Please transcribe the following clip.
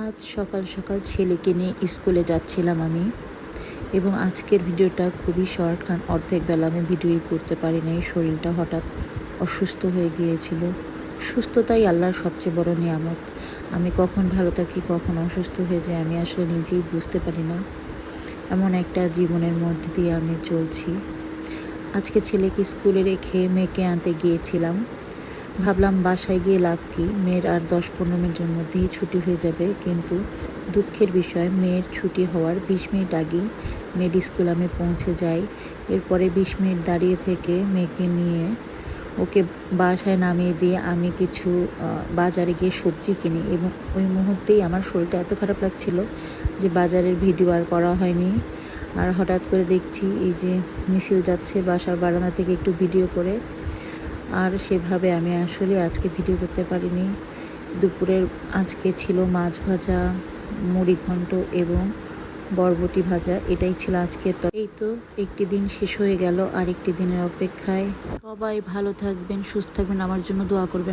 আজ সকাল সকাল ছেলেকে নিয়ে স্কুলে যাচ্ছিলাম আমি, এবং আজকের ভিডিওটা খুবই শর্ট, কারণ অর্ধেক বেলা আমি ভিডিওই করতে পারি নাই। শরীরটা হঠাৎ অসুস্থ হয়ে গিয়েছিল। সুস্থতাই আল্লাহর সবচেয়ে বড় নিয়ামত। আমি কখন ভালো থাকি, কখন অসুস্থ হয়ে যাই, আমি আসলে নিজেই বুঝতে পারি না। এমন একটা জীবনের মধ্যে দিয়ে আমি চলছি। আজকে ছেলেকে স্কুলে রেখে মেয়েকে আনতে গিয়েছিলাম। ভাবলাম বাসায় গিয়ে লাভ কি, মেয়ের আর 10-15 মিনিটের মধ্যেই ছুটি হয়ে যাবে। কিন্তু দুঃখের বিষয়, মেয়ের ছুটি হওয়ার 20 মিনিট আগেই মেয়ের স্কুল আমি পৌঁছে যাই। এরপরে 20 মিনিট দাঁড়িয়ে থেকে মেয়েকে নিয়ে ওকে বাসায় নামিয়ে দিয়ে আমি কিছু বাজারে গিয়ে সবজি কিনি, এবং ওই মুহূর্তেই আমার শরীরটা এত খারাপ লাগছিল যে বাজারের ভিডিও আর করা হয়নি। আর হঠাৎ করে দেখছি এই যে মিছিল যাচ্ছে, বাসার বারান্দা থেকে একটু ভিডিও করে, আর সেভাবে আমি আসলে আজকে ভিডিও করতে পারিনি। দুপুরের আজকে ছিল মাছ ভাজা, মুড়ি ঘন্ট এবং বরবটি ভাজা, এটাই ছিল আজকে। তো এই তো একটি দিন শেষ হয়ে গেল, আর একটি দিনের অপেক্ষায়। সবাই ভালো থাকবেন, সুস্থ থাকবেন, আমার জন্য দোয়া করবেন।